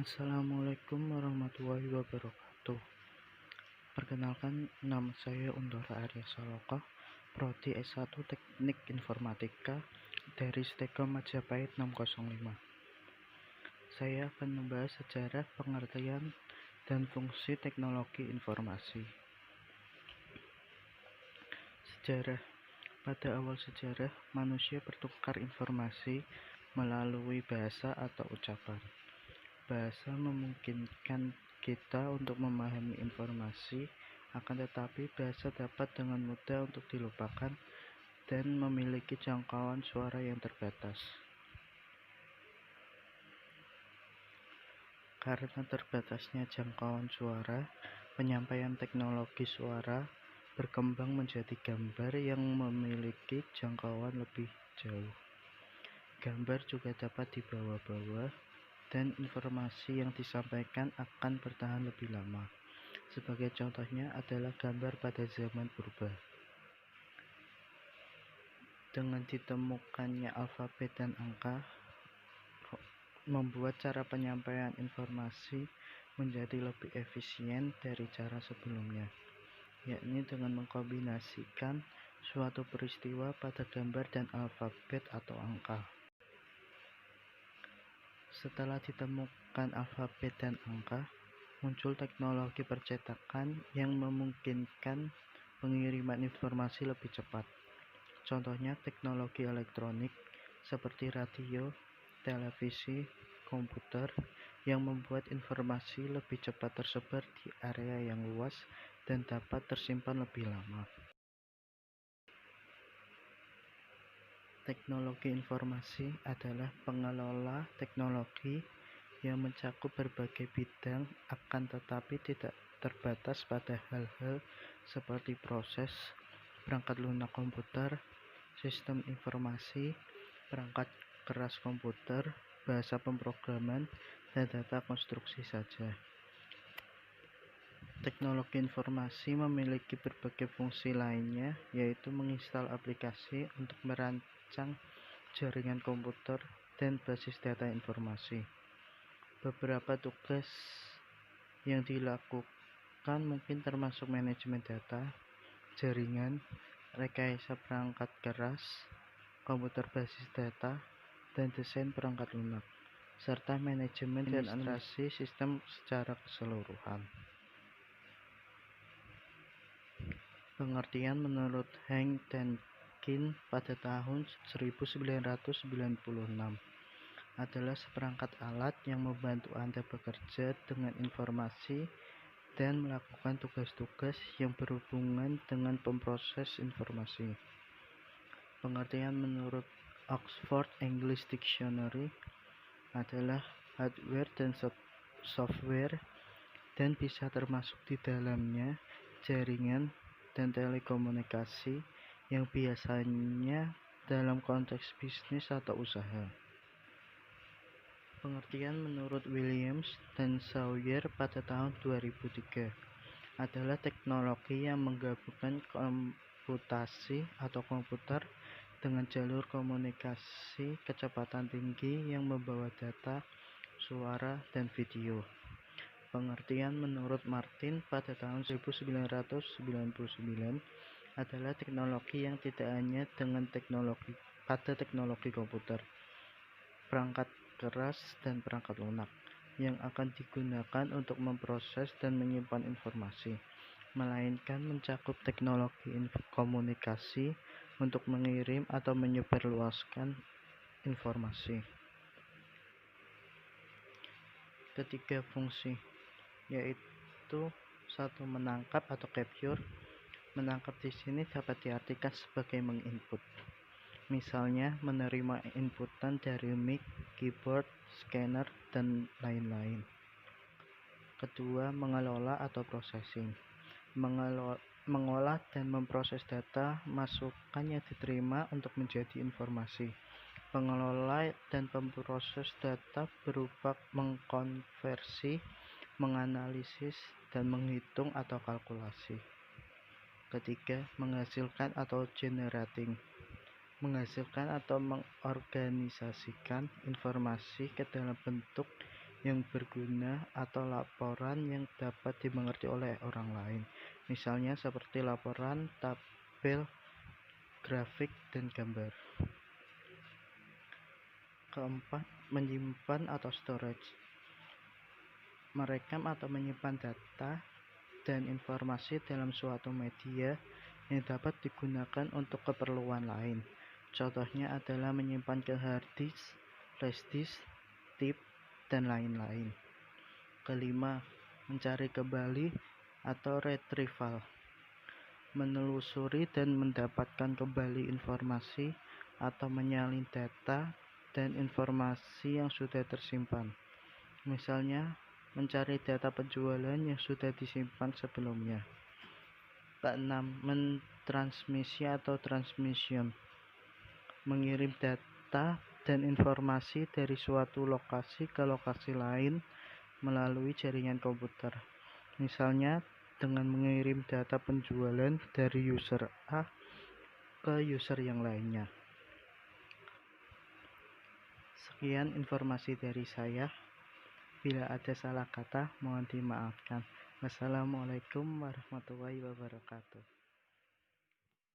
Assalamualaikum warahmatullahi wabarakatuh. Perkenalkan, nama saya Undora Arya Saloka, Prodi S1 Teknik Informatika dari Stekom Majapahit 605. Saya akan membahas sejarah, pengertian, dan fungsi teknologi informasi. Sejarah. Pada awal sejarah, manusia bertukar informasi melalui bahasa atau ucapan. Bahasa memungkinkan kita untuk memahami informasi, akan tetapi bahasa dapat dengan mudah untuk dilupakan dan memiliki jangkauan suara yang terbatas. Karena terbatasnya jangkauan suara, penyampaian teknologi suara berkembang menjadi gambar yang memiliki jangkauan lebih jauh. Gambar juga dapat dibawa-bawa dan informasi yang disampaikan akan bertahan lebih lama. Sebagai contohnya adalah gambar pada zaman purba. Dengan ditemukannya alfabet dan angka, membuat cara penyampaian informasi menjadi lebih efisien dari cara sebelumnya, yakni dengan mengkombinasikan suatu peristiwa pada gambar dan alfabet atau angka. Setelah ditemukan alfabet dan angka, muncul teknologi percetakan yang memungkinkan pengiriman informasi lebih cepat. Contohnya teknologi elektronik seperti radio, televisi, komputer yang membuat informasi lebih cepat tersebar di area yang luas dan dapat tersimpan lebih lama. Teknologi informasi adalah pengelola teknologi yang mencakup berbagai bidang, akan tetapi tidak terbatas pada hal-hal seperti proses, perangkat lunak komputer, sistem informasi, perangkat keras komputer, bahasa pemrograman, dan data konstruksi saja. Teknologi informasi memiliki berbagai fungsi lainnya, yaitu menginstal aplikasi untuk merancang jaringan komputer dan basis data informasi. Beberapa tugas yang dilakukan mungkin termasuk manajemen data, jaringan, rekayasa perangkat keras, komputer basis data, dan desain perangkat lunak, serta manajemen dan administrasi sistem secara keseluruhan. Pengertian menurut Heng Tenkin pada tahun 1996 adalah seperangkat alat yang membantu Anda bekerja dengan informasi dan melakukan tugas-tugas yang berhubungan dengan pemproses informasi. Pengertian menurut Oxford English Dictionary adalah hardware dan software, dan bisa termasuk di dalamnya jaringan dan telekomunikasi yang biasanya dalam konteks bisnis atau usaha. Pengertian menurut Williams dan Sawyer pada tahun 2003 adalah teknologi yang menggabungkan komputasi atau komputer dengan jalur komunikasi kecepatan tinggi yang membawa data, suara, dan video. Pengertian menurut Martin pada tahun 1999 adalah teknologi yang tidak hanya dengan teknologi komputer, perangkat keras, dan perangkat lunak yang akan digunakan untuk memproses dan menyimpan informasi, melainkan mencakup teknologi komunikasi untuk mengirim atau menyebarluaskan informasi. Ketiga fungsi, yaitu satu, menangkap atau capture. Menangkap di sini dapat diartikan sebagai menginput, misalnya menerima inputan dari mic, keyboard, scanner, dan lain-lain. Kedua, mengelola atau processing. Mengolah dan memproses data masukan yang diterima untuk menjadi informasi. Pengelola dan pemproses data berupa mengkonversi, menganalisis, dan menghitung atau kalkulasi. Ketiga, menghasilkan atau generating. Menghasilkan atau mengorganisasikan informasi ke dalam bentuk yang berguna atau laporan yang dapat dimengerti oleh orang lain, misalnya seperti laporan, tabel, grafik, dan gambar. Keempat, menyimpan atau storage. Merekam atau menyimpan data dan informasi dalam suatu media yang dapat digunakan untuk keperluan lain. Contohnya adalah menyimpan ke hard disk, flash disk, tip, dan lain-lain. Kelima, mencari kembali atau retrieval. Menelusuri dan mendapatkan kembali informasi atau menyalin data dan informasi yang sudah tersimpan. Misalnya, mencari data penjualan yang sudah disimpan sebelumnya. Keenam, mentransmisi atau transmission. Mengirim data dan informasi dari suatu lokasi ke lokasi lain melalui jaringan komputer. Misalnya, dengan mengirim data penjualan dari user A ke user yang lainnya. Sekian informasi dari saya. Bila ada salah kata, mohon dimaafkan. Wassalamualaikum warahmatullahi wabarakatuh.